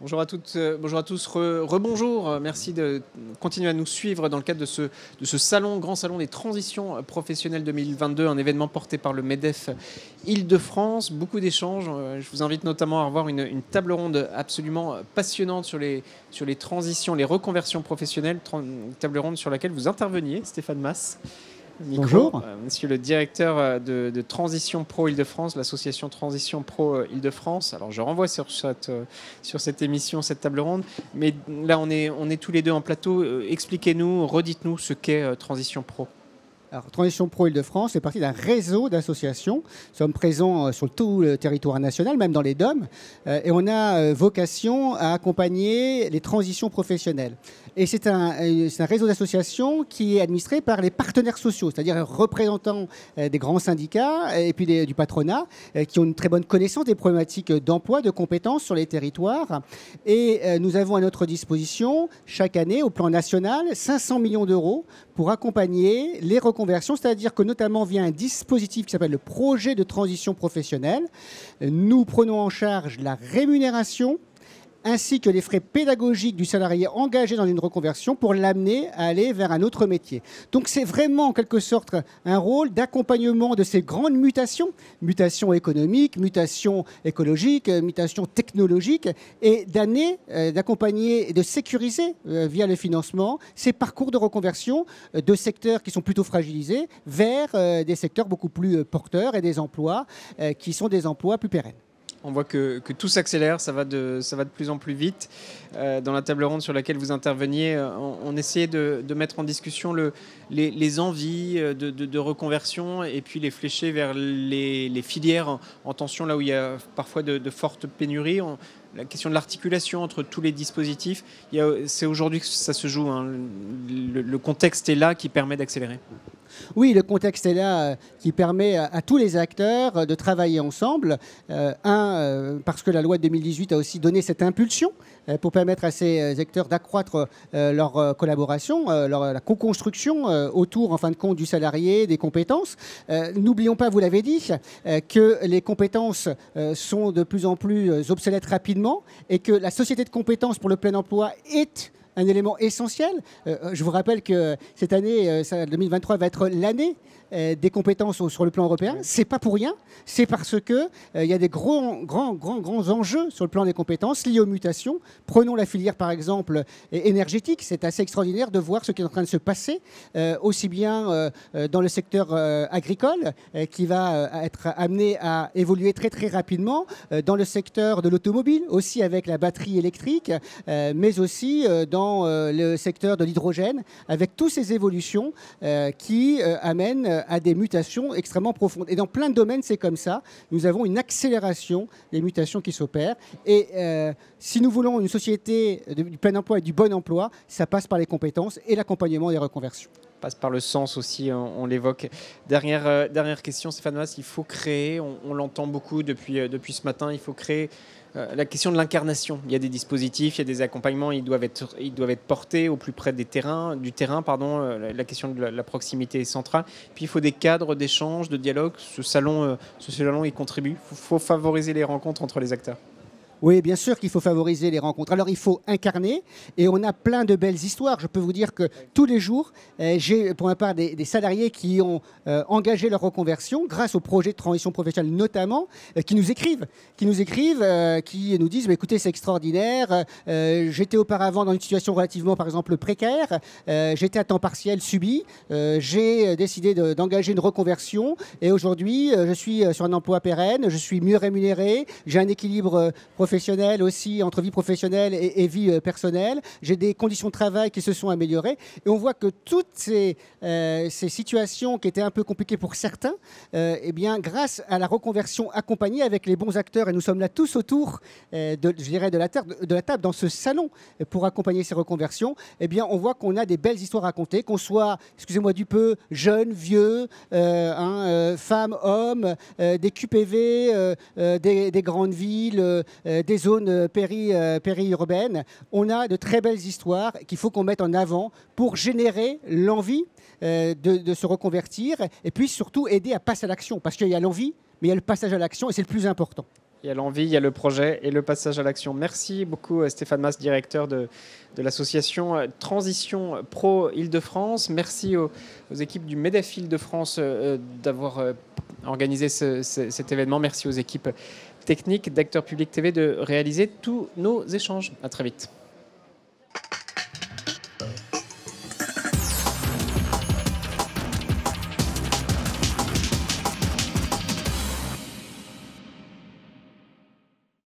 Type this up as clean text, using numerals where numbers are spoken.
Bonjour à toutes, bonjour à tous, rebonjour. Merci de continuer à nous suivre dans le cadre de ce salon, grand salon des transitions professionnelles 2022, un événement porté par le MEDEF Île-de-France. Beaucoup d'échanges. Je vous invite notamment à revoir une table ronde absolument passionnante sur les transitions, les reconversions professionnelles, une table ronde sur laquelle vous interveniez, Stéphane Mas. Micro, Bonjour. Monsieur le directeur de Transition Pro Île-de-France, l'association Transition Pro Île-de-France. Alors je renvoie sur cette émission, cette table ronde, mais là on est tous les deux en plateau. Expliquez-nous, redites-nous ce qu'est Transition Pro. Alors, Transition Pro Île-de-France fait partie d'un réseau d'associations. Nous sommes présents sur tout le territoire national, même dans les DOM, et on a vocation à accompagner les transitions professionnelles. Et c'est un réseau d'associations qui est administré par les partenaires sociaux, c'est-à-dire les représentants des grands syndicats et puis du patronat, qui ont une très bonne connaissance des problématiques d'emploi, de compétences sur les territoires. Et nous avons à notre disposition, chaque année, au plan national, 500 millions d'euros pour accompagner les reconversions, c'est-à-dire que notamment via un dispositif qui s'appelle le projet de transition professionnelle, nous prenons en charge la rémunération ainsi que les frais pédagogiques du salarié engagé dans une reconversion pour l'amener à aller vers un autre métier. Donc c'est vraiment en quelque sorte un rôle d'accompagnement de ces grandes mutations, mutations économiques, mutations écologiques, mutations technologiques, et d'amener, d'accompagner et de sécuriser via le financement ces parcours de reconversion de secteurs qui sont plutôt fragilisés vers des secteurs beaucoup plus porteurs et des emplois qui sont des emplois plus pérennes. On voit que tout s'accélère, ça va de plus en plus vite. Dans la table ronde sur laquelle vous interveniez, on essayait de mettre en discussion les envies de reconversion et puis les flécher vers les filières en tension, là où il y a parfois de fortes pénuries. La question de l'articulation entre tous les dispositifs, c'est aujourd'hui que ça se joue, hein. Le contexte est là qui permet d'accélérer. Oui, le contexte est là qui permet à tous les acteurs de travailler ensemble. Parce que la loi de 2018 a aussi donné cette impulsion pour permettre à ces acteurs d'accroître leur collaboration, la co-construction autour, en fin de compte, du salarié, des compétences. N'oublions pas, vous l'avez dit, que les compétences sont de plus en plus obsolètes rapidement et que la société de compétences pour le plein emploi est un élément essentiel. Je vous rappelle que cette année, 2023, va être l'année des compétences sur le plan européen. C'est pas pour rien. C'est parce que il y a des grands enjeux sur le plan des compétences liés aux mutations. Prenons la filière, par exemple, énergétique. C'est assez extraordinaire de voir ce qui est en train de se passer, aussi bien dans le secteur agricole, qui va être amené à évoluer très, très rapidement, dans le secteur de l'automobile, aussi avec la batterie électrique, mais aussi dans le secteur de l'hydrogène, avec toutes ces évolutions qui amènent à des mutations extrêmement profondes. Et dans plein de domaines, c'est comme ça. Nous avons une accélération des mutations qui s'opèrent. Et si nous voulons une société du plein emploi et du bon emploi, ça passe par les compétences et l'accompagnement des reconversions. Passe par le sens aussi, on l'évoque. Dernière question, Stéphane Mas, il faut créer, on l'entend beaucoup depuis ce matin, il faut créer la question de l'incarnation. Il y a des dispositifs, il y a des accompagnements, ils doivent être portés au plus près du terrain. La question de la proximité est centrale. Puis il faut des cadres d'échange, de dialogue. Ce salon y contribue. Il faut favoriser les rencontres entre les acteurs. Oui, bien sûr qu'il faut favoriser les rencontres. Alors, il faut incarner, et on a plein de belles histoires. Je peux vous dire que tous les jours, j'ai pour ma part des salariés qui ont engagé leur reconversion grâce au projet de transition professionnelle notamment, qui nous écrivent, qui nous disent écoutez, c'est extraordinaire, j'étais auparavant dans une situation relativement, par exemple, précaire, j'étais à temps partiel subi, j'ai décidé d'engager une reconversion, et aujourd'hui, je suis sur un emploi pérenne, je suis mieux rémunéré, j'ai un équilibre professionnel aussi entre vie professionnelle et vie personnelle. J'ai des conditions de travail qui se sont améliorées. Et on voit que toutes ces situations qui étaient un peu compliquées pour certains, eh bien, grâce à la reconversion accompagnée avec les bons acteurs, et nous sommes là tous autour de la table dans ce salon pour accompagner ces reconversions, eh bien, on voit qu'on a des belles histoires à raconter, qu'on soit, excusez-moi du peu, jeunes, vieux, femmes, hommes, des QPV, des grandes villes, des zones périurbaines. On a de très belles histoires qu'il faut qu'on mette en avant pour générer l'envie de se reconvertir et puis surtout aider à passer à l'action. Parce qu'il y a l'envie, mais il y a le passage à l'action et c'est le plus important. Il y a l'envie, il y a le projet et le passage à l'action. Merci beaucoup Stéphane Mas, directeur de l'association Transition Pro Île-de-France. Merci aux équipes du MEDEF Île-de-France d'avoir organisé cet événement. Merci aux équipes techniques d'Acteurs Publics TV de réaliser tous nos échanges. À très vite.